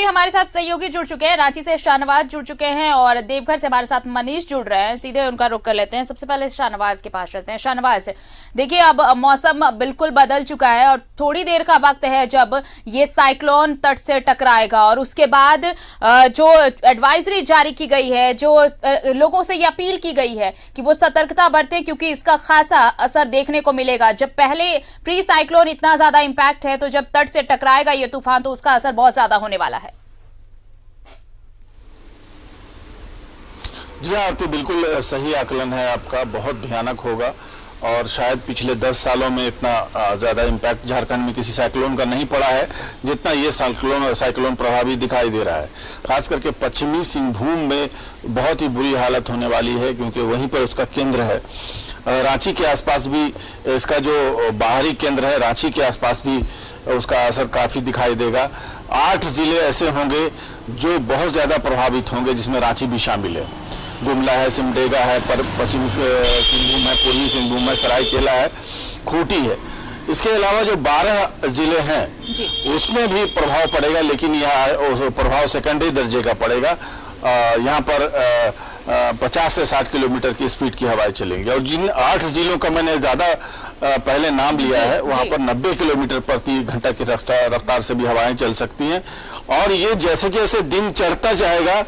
हमारे साथ सहयोगी जुड़ चुके हैं, रांची से शाहनवाज जुड़ चुके हैं और देवघर से हमारे साथ मनीष जुड़ रहे हैं। सीधे उनका रुख कर लेते हैं। सबसे पहले शाहनवाज के पास चलते हैं। शाहनवाज, देखिए अब मौसम बिल्कुल बदल चुका है और थोड़ी देर का वक्त है जब ये साइक्लोन तट से टकराएगा और उसके बाद जो एडवाइजरी जारी की गई है, जो लोगों से ये अपील की गई है कि वो सतर्कता बरतें क्योंकि इसका खासा असर देखने को मिलेगा। जब पहले प्री साइक्लोन इतना ज्यादा इंपैक्ट है तो जब तट से टकराएगा ये तूफान तो उसका असर बहुत ज्यादा होने वाला है। जी हाँ आरती, बिल्कुल सही आकलन है आपका। बहुत भयानक होगा और शायद पिछले 10 सालों में इतना ज़्यादा इम्पैक्ट झारखंड में किसी साइक्लोन का नहीं पड़ा है जितना ये साइक्लोन प्रभावी दिखाई दे रहा है। खास करके पश्चिमी सिंहभूम में बहुत ही बुरी हालत होने वाली है क्योंकि वहीं पर उसका केंद्र है। रांची के आसपास भी इसका जो बाहरी केंद्र है, रांची के आसपास भी उसका असर काफ़ी दिखाई देगा। 8 जिले ऐसे होंगे जो बहुत ज़्यादा प्रभावित होंगे, जिसमें रांची भी शामिल है। गुमला है, सिमडेगा है, पश्चिमी सिंहभूम है, पूर्वी सिंहभूम है, सरायकेला है, खूंटी है। इसके अलावा जो 12 जिले हैं उसमें भी प्रभाव पड़ेगा, लेकिन यह प्रभाव सेकेंडरी दर्जे का पड़ेगा। यहाँ पर 50 से 60 किलोमीटर की स्पीड की हवाएं चलेंगी और जिन 8 जिलों का मैंने ज़्यादा पहले नाम लिया है वहाँ पर 90 किलोमीटर प्रति घंटा की रफ्तार से भी हवाएं चल सकती हैं। और ये जैसे जैसे दिन चढ़ता जाएगा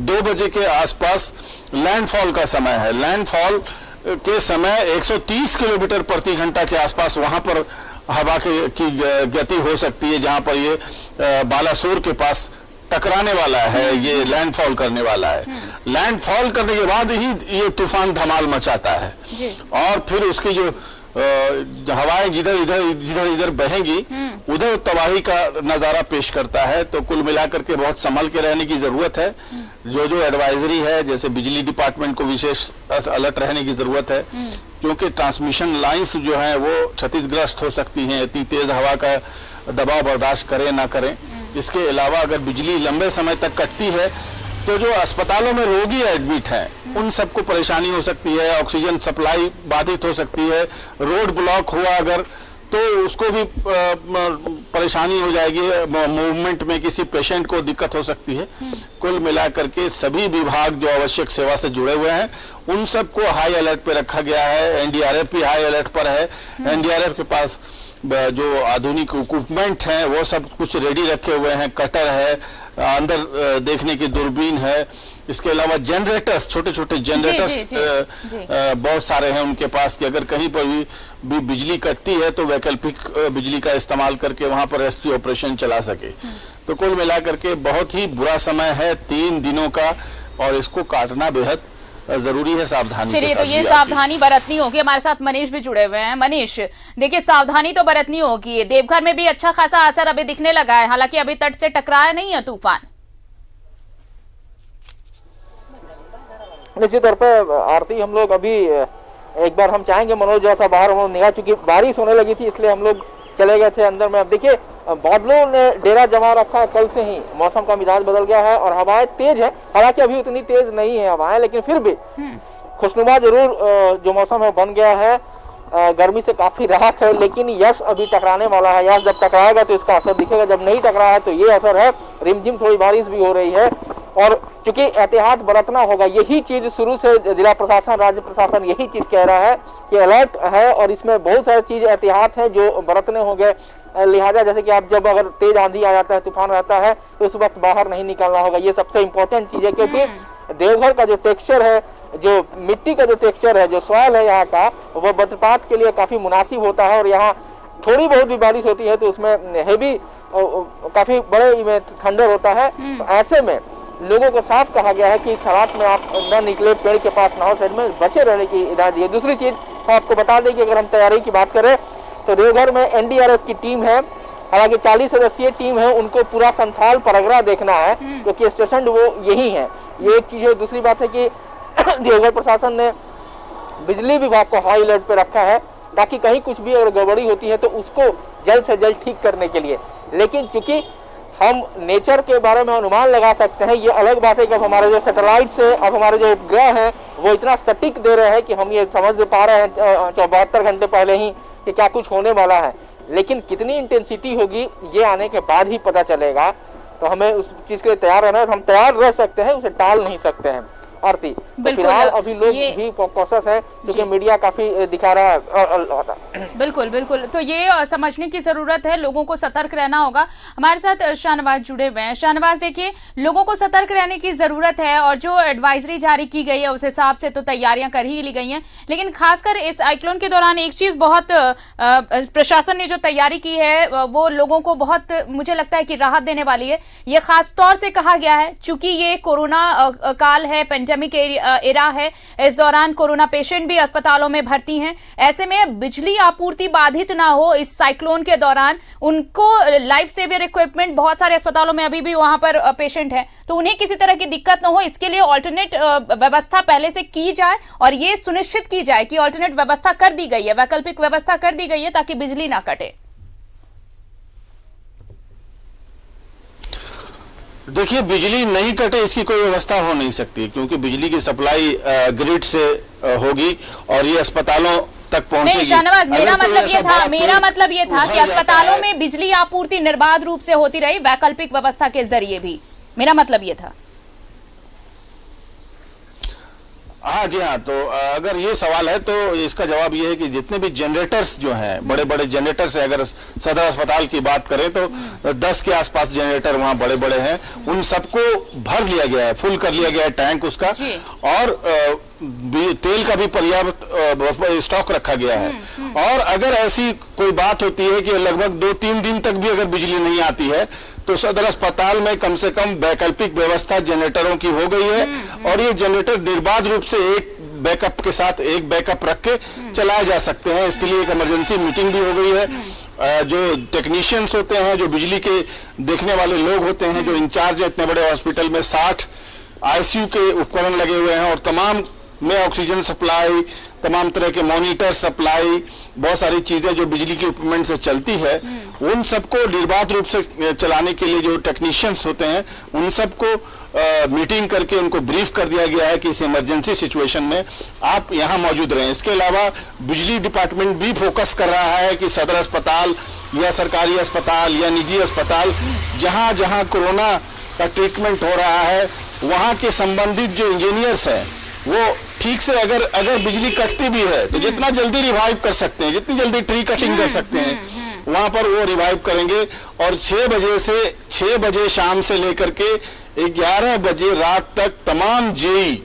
2 बजे के आसपास लैंडफॉल का समय है। लैंडफॉल के समय 130 किलोमीटर प्रति घंटा के आसपास वहाँ पर हवा की गति हो सकती है, जहाँ पर ये बालासोर के पास टकराने वाला है, ये लैंडफॉल करने वाला है। लैंडफॉल करने के बाद ही ये तूफान धमाल मचाता है और फिर उसकी जो हवाएं जिधर इधर बहेंगी उधर तबाही का नजारा पेश करता है। तो कुल मिलाकर के बहुत संभल के रहने की जरूरत है। जो एडवाइजरी है, जैसे बिजली डिपार्टमेंट को विशेष अलर्ट रहने की जरूरत है क्योंकि ट्रांसमिशन लाइंस जो हैं वो क्षतिग्रस्त हो सकती हैं, इतनी तेज हवा का दबाव बर्दाश्त करें ना करें। इसके अलावा अगर बिजली लंबे समय तक कटती है तो जो अस्पतालों में रोगी एडमिट हैं उन सबको परेशानी हो सकती है, ऑक्सीजन सप्लाई बाधित हो सकती है। रोड ब्लॉक हुआ अगर तो उसको भी परेशानी हो जाएगी, मूवमेंट में किसी पेशेंट को दिक्कत हो सकती है। कुल मिलाकर के सभी विभाग जो आवश्यक सेवा से जुड़े हुए हैं उन सबको हाई अलर्ट पे रखा गया है। एनडीआरएफ भी हाई अलर्ट पर है। एनडीआरएफ के पास जो आधुनिक इक्विपमेंट हैं वो सब कुछ रेडी रखे हुए हैं। कटर है, अंदर देखने की दूरबीन है। इसके अलावा जनरेटर्स, छोटे छोटे जनरेटर्स बहुत सारे हैं उनके पास कि अगर कहीं पर भी बिजली कटती है तो वैकल्पिक बिजली का इस्तेमाल करके वहां पर रेस्क्यू ऑपरेशन चला सके। तो कुल मिलाकर के बहुत ही बुरा समय है 3 दिनों का और इसको काटना बेहद जरूरी है। सावधानी चलिए, तो ये सावधानी बरतनी होगी। हमारे साथ मनीष भी जुड़े हुए हैं। मनीष, देखिए सावधानी तो बरतनी होगी। देवघर में भी अच्छा खासा असर अभी दिखने लगा है, हालांकि अभी तट से टकराया नहीं है तूफान। निश्चित तौर पर आरती, हम लोग अभी एक बार हम चाहेंगे मनोज जैसा बाहर हम निगाह, चूंकि बारिश होने लगी थी इसलिए हम लोग चले गए थे अंदर में। अब देखिए बादलों ने डेरा जमा रखा है, कल से ही मौसम का मिजाज बदल गया है और हवाएं तेज है। हालांकि अभी उतनी तेज नहीं है हवाएं, लेकिन फिर भी खुशनुमा जरूर जो मौसम है बन गया है। गर्मी से काफी राहत है, लेकिन यश अभी टकराने वाला है। यश जब टकराएगा तो इसका असर दिखेगा, जब नहीं टकरा है तो ये असर है। रिमझिम थोड़ी बारिश भी हो रही है और चूंकि एहतियात बरतना होगा, यही चीज शुरू से जिला प्रशासन, राज्य प्रशासन यही चीज कह रहा है कि अलर्ट है और इसमें बहुत सारी चीज एहतियात है जो बरतने होंगे। लिहाजा जैसे कि आप जब अगर तेज आंधी आ जाता है, तूफान रहता है तो उस वक्त बाहर नहीं निकलना होगा। ये सबसे इम्पोर्टेंट चीज है क्योंकि देवघर का जो टेक्सचर है, जो मिट्टी का जो टेक्सचर है, जो सॉइल है यहाँ का, वो वज्रपात के लिए काफी मुनासिब होता है और यहाँ थोड़ी बहुत भी बारिश होती है तो उसमें हेवी काफी बड़े में थंडर होता है। तो ऐसे में लोगों को साफ कहा गया है कि इस हालात में आप न निकले, पेड़ के पास ना हो, साइड में बचे रहने की हिदायत दी है। दूसरी चीज आपको बता दें कि अगर हम तैयारी की बात करें तो देवघर में एनडीआरएफ की टीम है। हालांकि 40 सदस्यीय टीम है, उनको पूरा संथाल परगरा देखना है क्योंकि स्टेशन वो यही है। ये एक चीज है। दूसरी बात है कि देवघर प्रशासन ने बिजली विभाग को हाई अलर्ट पे रखा है ताकि कहीं कुछ भी अगर गड़बड़ी होती है तो उसको जल्द से जल्द ठीक करने के लिए। लेकिन चूंकि हम नेचर के बारे में अनुमान लगा सकते हैं, ये अलग बात है कि अब हमारे जो सैटेलाइट से अब हमारे जो उपग्रह हैं वो इतना सटीक दे रहे हैं कि हम ये समझ पा रहे हैं 72 घंटे पहले ही कि क्या कुछ होने वाला है। लेकिन कितनी इंटेंसिटी होगी ये आने के बाद ही पता चलेगा। तो हमें उस चीज के लिए तैयार रहना है। हम तैयार रह सकते हैं, उसे टाल नहीं सकते हैं। आरती, तो फिलहाल अभी लोग भी कॉशस है क्योंकि मीडिया काफी दिखा रहा है। बिल्कुल बिल्कुल, तो ये समझने की जरूरत है, लोगों को सतर्क रहना होगा। हमारे साथ शाहनवाज जुड़े हुए हैं। शाहनवाज, देखिए, लोगों को सतर्क रहने की जरूरत है और जो एडवाइजरी जारी की गई है उस हिसाब से तो तैयारियां कर ही ली गई हैं, लेकिन खासकर इस साइक्लोन के दौरान एक चीज बहुत प्रशासन ने जो तैयारी की है वो लोगों को बहुत, मुझे लगता है कि राहत देने वाली है। ये खास तौर से कहा गया है चूंकि ये कोरोना काल है, पेंडेमिक एरा है, इस दौरान कोरोना पेशेंट भी अस्पतालों में भर्ती हैं, ऐसे में बिजली आपूर्ति बाधित ना हो इस साइक्लोन के दौरान। उनको लाइफ सेवियर इक्विपमेंट, बहुत सारे अस्पतालों में अभी भी वहां पर पेशेंट हैं, तो उन्हें किसी तरह की दिक्कत ना हो, इसके लिए ऑल्टरनेट व्यवस्था पहले से की जाए और ये सुनिश्चित की जाए कि ऑल्टरनेट व्यवस्था कर दी गई है, वैकल्पिक व्यवस्था कर दी गई है ताकि बिजली ना कटे। देखिए, बिजली नहीं कटे इसकी कोई व्यवस्था हो नहीं सकती, क्योंकि बिजली की सप्लाई ग्रिड से होगी और ये अस्पतालों तक पहुंचेगी। नहीं शाहनवाज, मेरा मतलब ये था कि अस्पतालों में बिजली आपूर्ति निर्बाध रूप से होती रही, वैकल्पिक व्यवस्था के जरिए भी, मेरा मतलब ये था। हाँ जी हाँ, तो अगर ये सवाल है तो इसका जवाब ये है कि जितने भी जनरेटर्स जो हैं, बड़े बड़े जनरेटर्स हैं, अगर सदर अस्पताल की बात करें तो 10 के आसपास जनरेटर वहाँ बड़े बड़े हैं, उन सबको भर लिया गया है, फुल कर लिया गया है टैंक उसका, और तेल का भी पर्याप्त स्टॉक रखा गया है। और अगर ऐसी कोई बात होती है कि लगभग 2-3 दिन तक भी अगर बिजली नहीं आती है तो सदर अस्पताल में कम से कम वैकल्पिक व्यवस्था जनरेटरों की हो गई है और ये जनरेटर निर्बाध रूप से एक बैकअप के साथ एक बैकअप रख के चलाए जा सकते हैं। इसके लिए एक इमरजेंसी मीटिंग भी हो गई है। जो टेक्नीशियंस होते हैं, जो बिजली के देखने वाले लोग होते हैं, जो इंचार्ज है, इतने बड़े हॉस्पिटल में 60 आईसीयू के उपकरण लगे हुए हैं और तमाम में ऑक्सीजन सप्लाई, तमाम तरह के मॉनिटर सप्लाई, बहुत सारी चीजें जो बिजली के इक्विपमेंट से चलती है, उन सबको निर्बाध रूप से चलाने के लिए जो टेक्नीशियंस होते हैं उन सबको मीटिंग करके उनको ब्रीफ कर दिया गया है कि इस इमरजेंसी सिचुएशन में आप यहां मौजूद रहें। इसके अलावा बिजली डिपार्टमेंट भी फोकस कर रहा है कि सदर अस्पताल या सरकारी अस्पताल या निजी अस्पताल, जहां जहां कोरोना का ट्रीटमेंट हो रहा है, वहां के संबंधित जो इंजीनियर्स हैं वो ठीक से अगर बिजली कटती भी है तो जितना जल्दी रिवाइव कर सकते हैं, जितनी जल्दी ट्री कटिंग कर सकते हैं, वहां पर वो रिवाइव करेंगे। और 6 बजे शाम से लेकर के 11 बजे रात तक तमाम जेई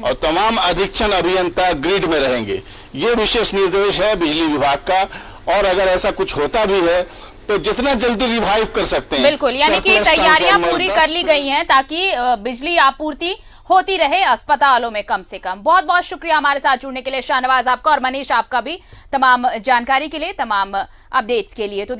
और तमाम अधीक्षण अभियंता ग्रिड में रहेंगे। ये विशेष निर्देश है बिजली विभाग का। और अगर ऐसा कुछ होता भी है तो जितना जल्दी रिवाइव कर सकते हैं। बिल्कुल, यानी कि तैयारियां पूरी कर ली गई हैं ताकि बिजली आपूर्ति होती रहे अस्पतालों में कम से कम। बहुत बहुत शुक्रिया हमारे साथ जुड़ने के लिए शाहनवाज आपका, और मनीष आपका भी, तमाम जानकारी के लिए, तमाम अपडेट्स के लिए। तो